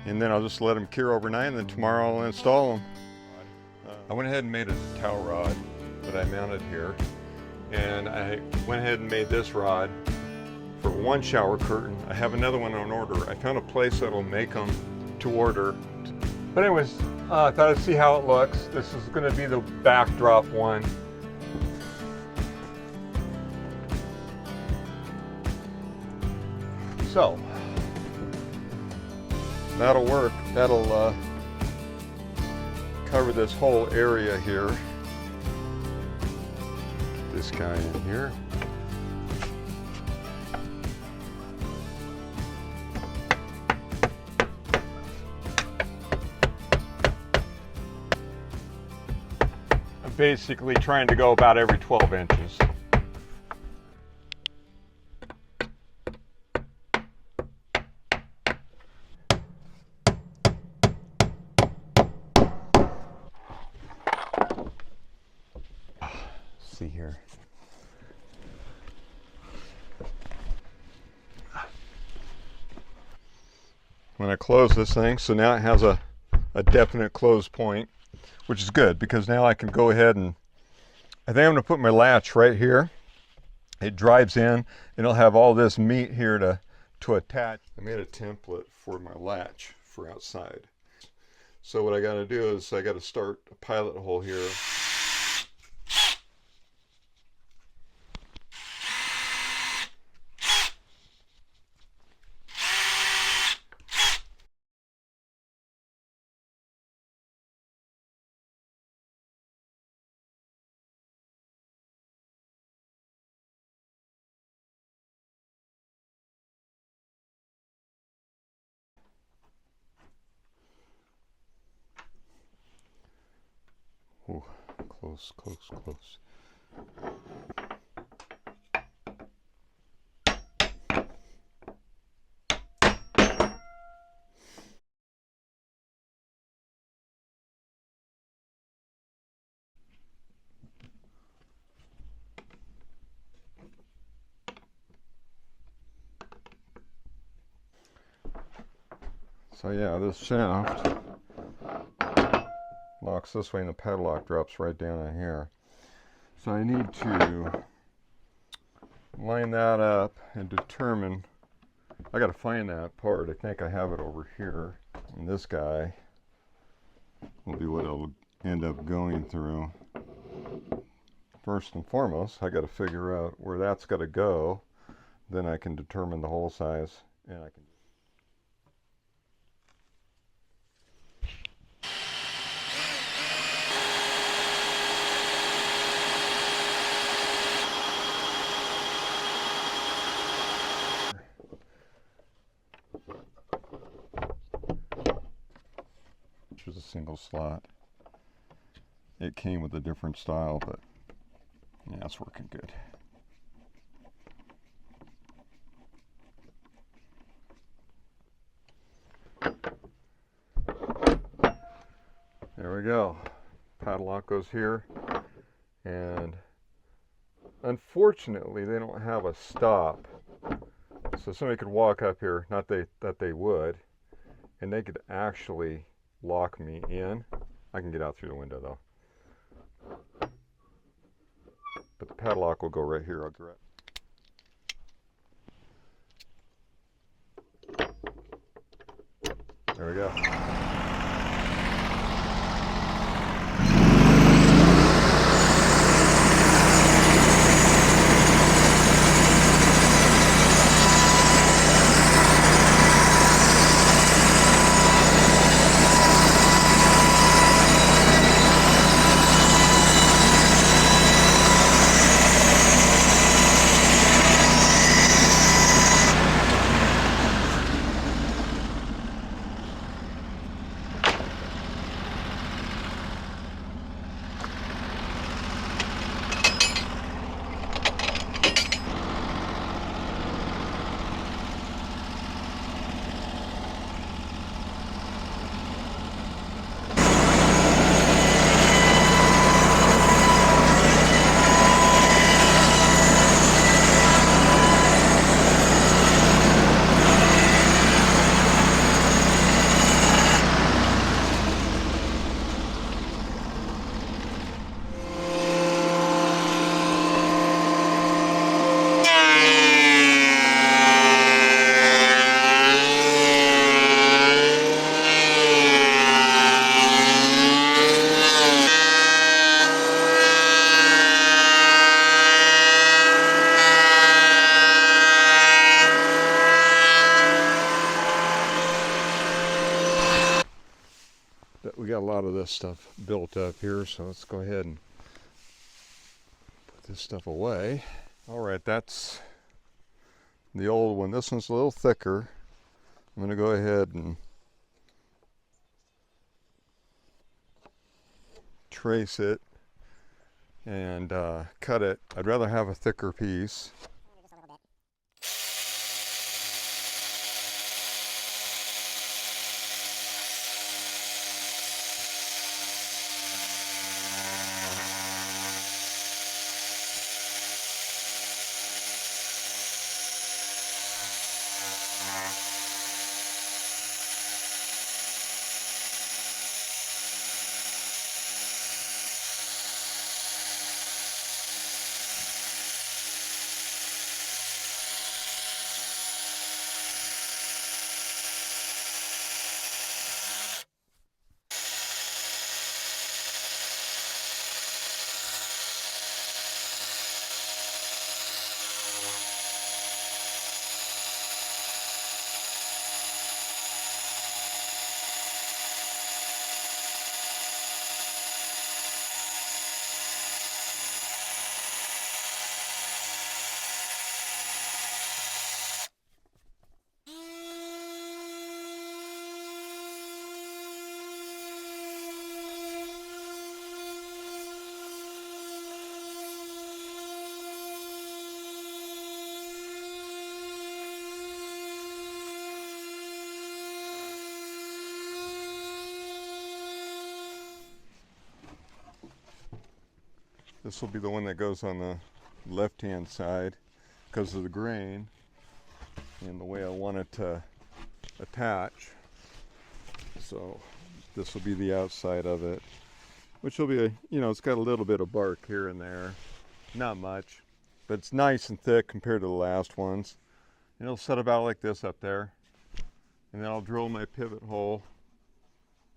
And then I'll just let them cure overnight, and then tomorrow I'll install them. I went ahead and made a towel rod that I mounted here, and I went ahead and made this rod for one shower curtain. I have another one on order. I found a place that'll make them to order. But anyways, I thought I'd see how it looks. This is going to be the backdrop one. So that'll work. That'll cover this whole area here. Get this guy in here. I'm basically trying to go about every 12 inches. See here. When I close this thing, so now it has a definite close point, which is good because now I can go ahead and I think I'm going to put my latch right here. It drives in and it'll have all this meat here to attach. I made a template for my latch for outside. So what I got to do is I got to start a pilot hole here. Ooh, close, close, close. So yeah, this shaft locks this way and the padlock drops right down in here. So I need to line that up and determine, I got to find that part. I think I have it over here. And this guy will be what I'll end up going through. First and foremost, I got to figure out where that's got to go. Then I can determine the hole size and I can a single slot. It came with a different style, but yeah, it's working good. There we go. Padlock goes here, and unfortunately they don't have a stop, so somebody could walk up here, not that they would, and they could actually lock me in. I can get out through the window though. But the padlock will go right here. I'll grab. There we go. got a lot of this stuff built up here, so let's go ahead and put this stuff away. All right, that's the old one. This one's a little thicker. I'm going to go ahead and trace it and cut it. I'd rather have a thicker piece. This will be the one that goes on the left-hand side because of the grain and the way I want it to attach. So this will be the outside of it, which will be, it's got a little bit of bark here and there. Not much, but it's nice and thick compared to the last ones. And it'll set about like this up there. And then I'll drill my pivot hole,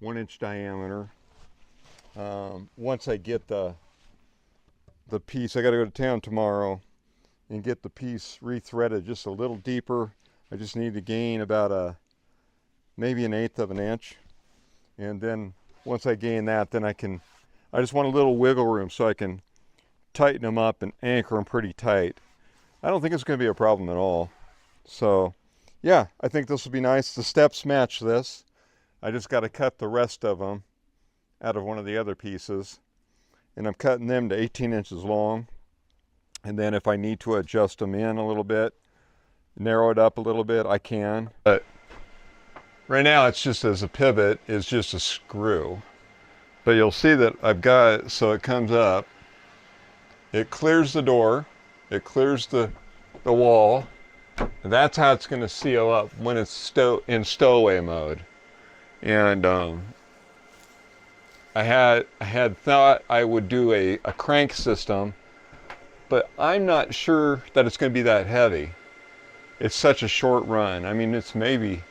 1-inch diameter. Once I get the piece, I got to go to town tomorrow and get the piece rethreaded just a little deeper. I just need to gain about maybe 1/8 of an inch. And then once I gain that, then I just want a little wiggle room so I can tighten them up and anchor them pretty tight. I don't think it's going to be a problem at all. So yeah, I think this will be nice. The steps match this. I just got to cut the rest of them out of one of the other pieces. And I'm cutting them to 18 inches long. And then if I need to adjust them in a little bit, narrow it up a little bit, I can. But right now it's just as a pivot, it's just a screw. But you'll see that I've got it so it comes up. It clears the door, it clears the wall. And that's how it's going to seal up when it's in stowaway mode. And I had thought I would do a crank system, but I'm not sure that it's going to be that heavy. It's such a short run. I mean, it's maybe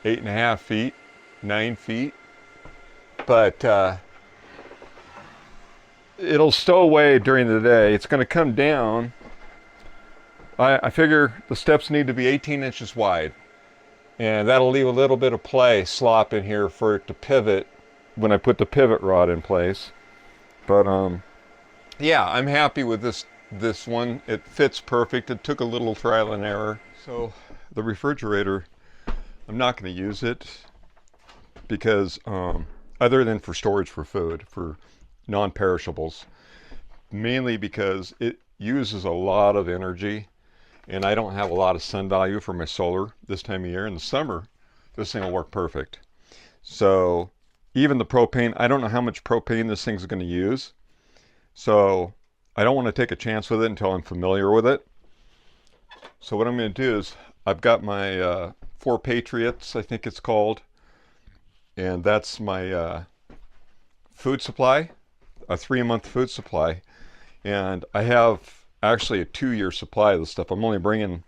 8.5 feet, 9 feet, but it'll stow away during the day. It's going to come down. I figure the steps need to be 18 inches wide, and that'll leave a little bit of slop in here for it to pivot when I put the pivot rod in place. But yeah, I'm happy with this one. It fits perfect. It took a little trial and error. So the refrigerator, I'm not going to use it because other than for storage for food, for non-perishables, mainly because it uses a lot of energy and I don't have a lot of sun value for my solar this time of year. In the summer, this thing will work perfect. So even the propane, I don't know how much propane this thing's going to use. So I don't want to take a chance with it until I'm familiar with it. So what I'm going to do is I've got my 4 Patriots, I think it's called. And that's my food supply, a 3-month food supply. And I have actually a 2-year supply of this stuff. I'm only bringing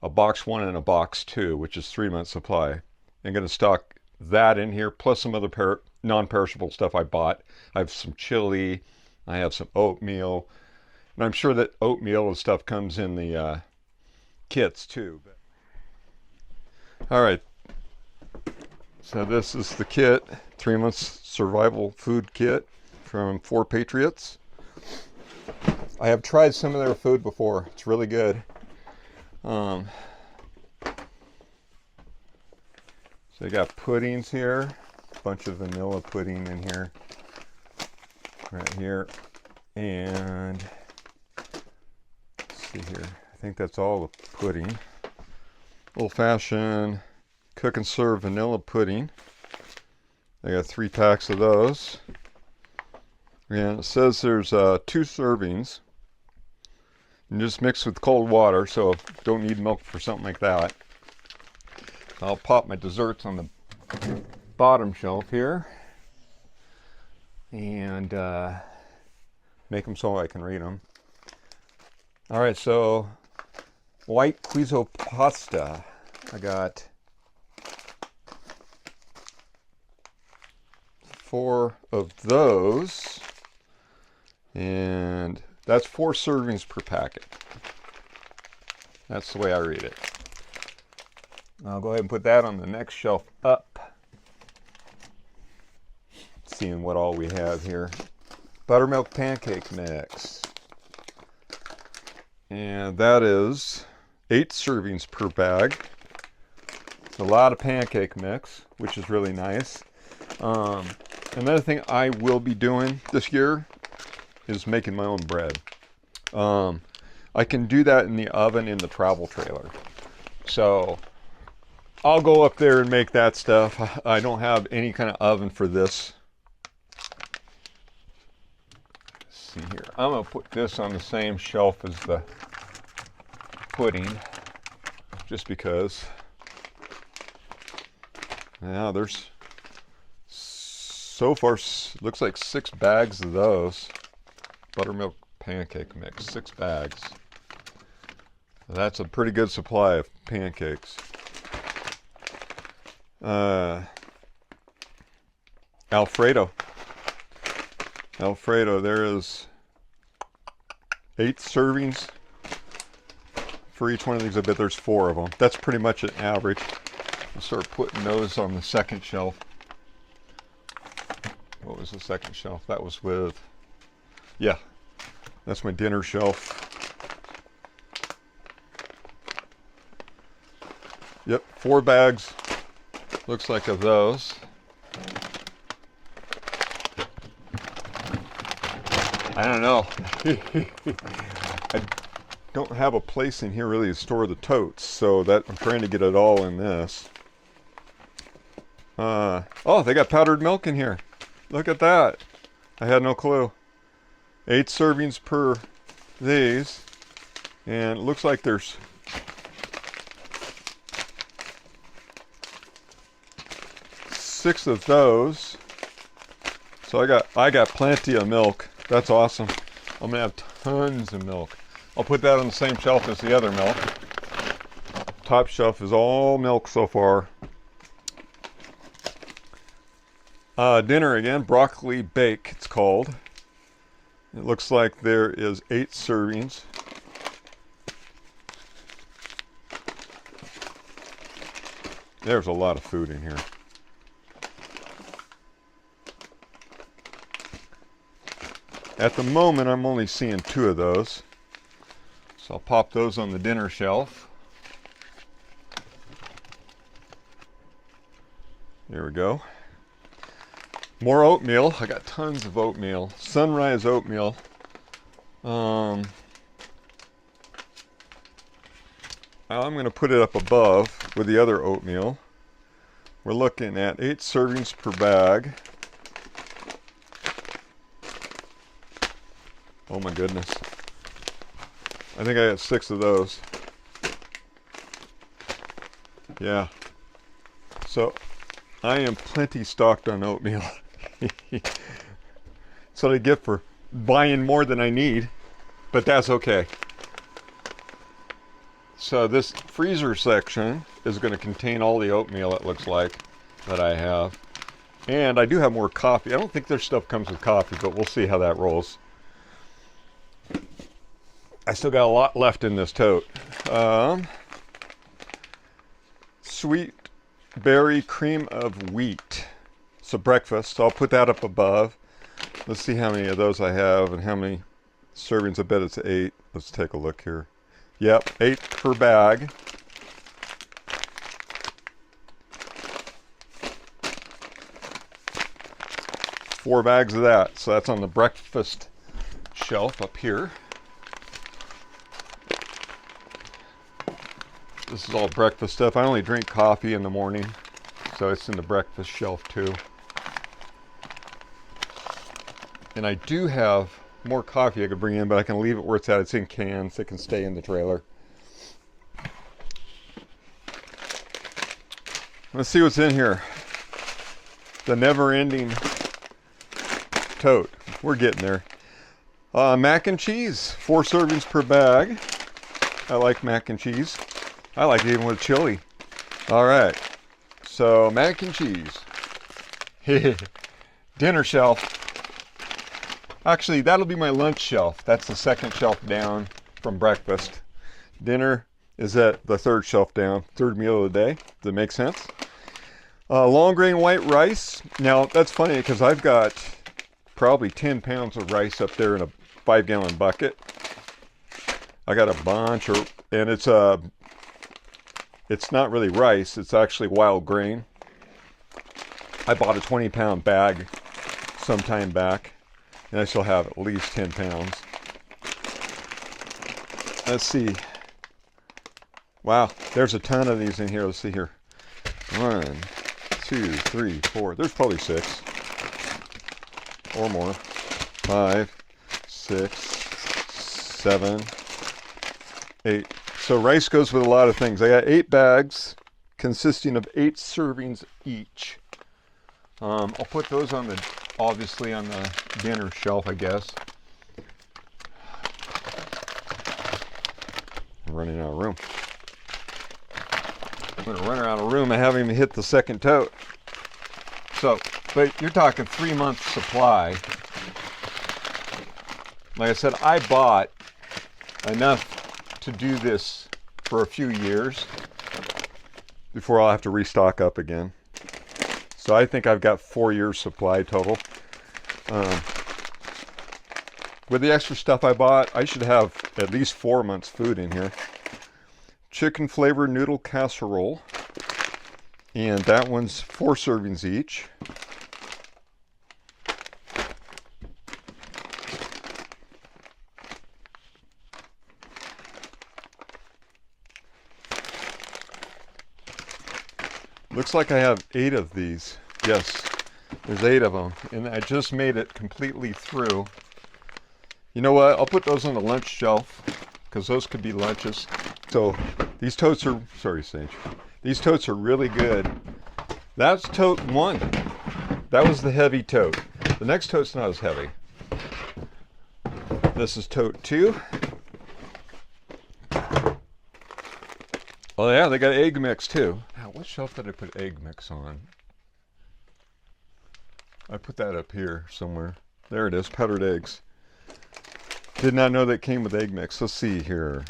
a box 1 and a box 2, which is 3-month supply. I'm going to stock that in here, plus some other non-perishable stuff I bought. I have some chili, I have some oatmeal, and I'm sure that oatmeal and stuff comes in the kits too. All right, So this is the kit, 3 months survival food kit from 4 Patriots. I have tried some of their food before. It's really good. So you got puddings here, a bunch of vanilla pudding in here, right here, and let's see here. I think that's all the pudding. Old-fashioned cook and serve vanilla pudding. I got 3 packs of those. And it says there's 2 servings. And just mix with cold water, so don't need milk for something like that. I'll pop my desserts on the bottom shelf here and make them so I can read them. All right, so white queso pasta. I got 4 of those, and that's 4 servings per packet. That's the way I read it. I'll go ahead and put that on the next shelf up. Seeing what all we have here. Buttermilk pancake mix. And that is 8 servings per bag. It's a lot of pancake mix, which is really nice. Another thing I will be doing this year is making my own bread. I can do that in the oven in the travel trailer. So I'll go up there and make that stuff. I don't have any kind of oven for this. Let's see here. I'm going to put this on the same shelf as the pudding, just because. Now there's, so far, looks like 6 bags of those. Buttermilk pancake mix, 6 bags. That's a pretty good supply of pancakes. Alfredo, there is 8 servings for each one of these. I bet there's 4 of them. That's pretty much an average. I'll start putting those on the second shelf. What was the second shelf? That was with, yeah, that's my dinner shelf. Yep, 4 bags, looks like, of those. I don't know. I don't have a place in here really to store the totes, so that I'm trying to get it all in this. Oh, they got powdered milk in here. Look at that. I had no clue. 8 servings per these, and it looks like there's 6 of those. So I got plenty of milk. That's awesome. I'm gonna have tons of milk. I'll put that on the same shelf as the other milk. Top shelf is all milk so far. Dinner again, broccoli bake it's called. It looks like there is 8 servings. There's a lot of food in here. At the moment, I'm only seeing 2 of those. So I'll pop those on the dinner shelf. There we go. More oatmeal. I got tons of oatmeal. Sunrise oatmeal. I'm going to put it up above with the other oatmeal. We're looking at 8 servings per bag. Oh my goodness. I think I got 6 of those. Yeah. So I am plenty stocked on oatmeal. That's what I get for buying more than I need, but that's okay. So this freezer section is going to contain all the oatmeal, it looks like, that I have. And I do have more coffee. I don't think their stuff comes with coffee, but we'll see how that rolls. I still got a lot left in this tote. Sweet berry cream of wheat. So breakfast, so I'll put that up above. Let's see how many of those I have and how many servings. I bet it's 8. Let's take a look here. Yep, 8 per bag. Four bags of that. So that's on the breakfast shelf up here. This is all breakfast stuff. I only drink coffee in the morning, so it's in the breakfast shelf too. And I do have more coffee I could bring in, but I can leave it where it's at. It's in cans. It can stay in the trailer. Let's see what's in here. The never-ending tote. We're getting there. Mac and cheese. 4 servings per bag. I like mac and cheese. I like it even with chili. All right. So mac and cheese. Dinner shelf. Actually, that'll be my lunch shelf. That's the second shelf down from breakfast. Dinner is at the third shelf down. Third meal of the day. Does that make sense? Long grain white rice. Now, that's funny because I've got probably 10 pounds of rice up there in a 5-gallon bucket. I got a bunch, and it's not really rice. It's actually wild grain. I bought a 20-pound bag some time back, and I still have at least 10 pounds. Let's see. Wow, there's a ton of these in here. Let's see here. 1, 2, 3, 4. There's probably 6 or more. 5, 6, 7, 8. So rice goes with a lot of things. I got 8 bags consisting of 8 servings each. I'll put those on the, obviously on the dinner shelf, I guess. I'm running out of room. I'm gonna run out of room. I haven't even hit the second tote. So, but you're talking 3 months supply. Like I said, I bought enough to do this for a few years before I'll have to restock up again. So I think I've got 4 years supply total. With the extra stuff I bought, I should have at least 4 months food in here. Chicken flavored noodle casserole. And that one's 4 servings each. Looks like I have 8 of these. Yes, there's 8 of them. And I just made it completely through. You know what? I'll put those on the lunch shelf because those could be lunches. So these totes are, sorry Sage, these totes are really good. That's tote 1. That was the heavy tote. The next tote's not as heavy. This is tote 2. Oh yeah, they got egg mix too. Now, what shelf did I put egg mix on? I put that up here somewhere. There it is, powdered eggs. Did not know that came with egg mix. Let's see here.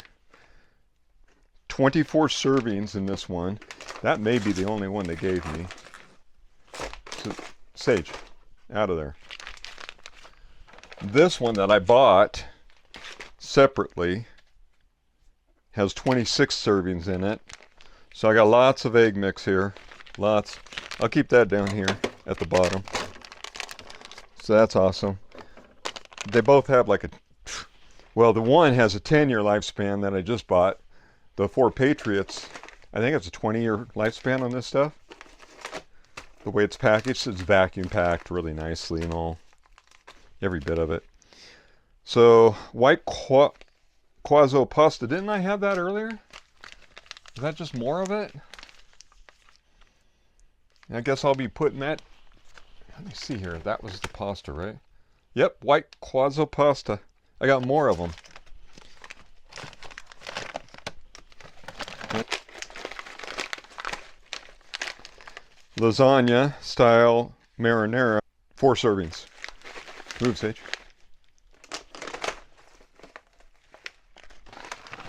24 servings in this one. That may be the only one they gave me. So, Sage, out of there. This one that I bought separately has 26 servings in it. So I got lots of egg mix here. Lots. I'll keep that down here at the bottom. So that's awesome. They both have like a, well, the one has a 10-year lifespan that I just bought. The 4 Patriots, I think it's a 20-year lifespan on this stuff. The way it's packaged, it's vacuum packed really nicely and all. Every bit of it. So, white quazo pasta. Didn't I have that earlier? Is that just more of it? I guess I'll be putting that. Let me see here. That was the pasta, right? Yep, white quazo pasta. I got more of them. Lasagna style marinara. 4 servings. Move, Sage.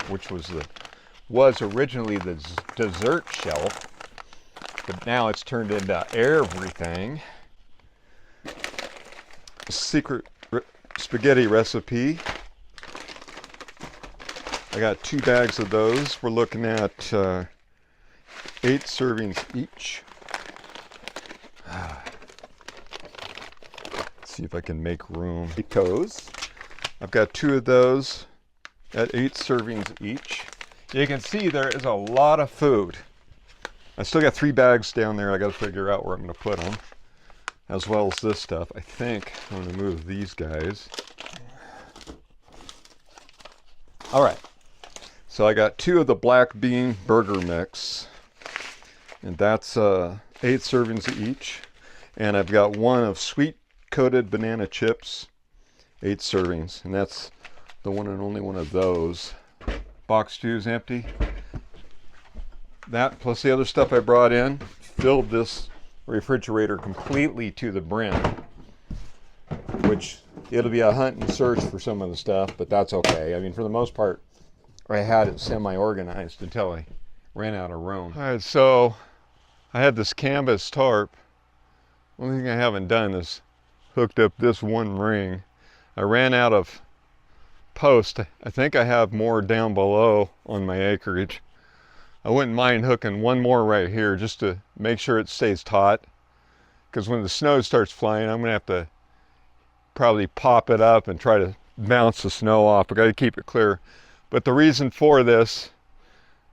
Which was originally the dessert shelf, but now it's turned into everything. Secret spaghetti recipe. I got 2 bags of those. We're looking at 8 servings each. Let's see if I can make room. Because I've got 2 of those at 8 servings each. You can see there is a lot of food. I still got 3 bags down there. I got to figure out where I'm going to put them, as well as this stuff. I think I'm going to move these guys. All right. So I got 2 of the black bean burger mix, and that's 8 servings each. And I've got 1 of sweet coated banana chips, 8 servings, and that's the one and only one of those. Box 2 is empty. That plus the other stuff I brought in filled this refrigerator completely to the brim, which it'll be a hunt and search for some of the stuff, but that's okay. I mean, for the most part, I had it semi-organized until I ran out of room. All right, so I had this canvas tarp. One thing I haven't done is hooked up this one ring. I ran out of post. I think I have more down below on my acreage. I wouldn't mind hooking one more right here just to make sure it stays taut, because when the snow starts flying, I'm gonna have to probably pop it up and try to bounce the snow off. I gotta keep it clear. But the reason for this,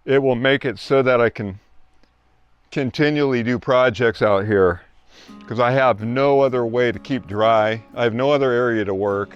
it will make it so that I can continually do projects out here, because I have no other way to keep dry. I have no other area to work.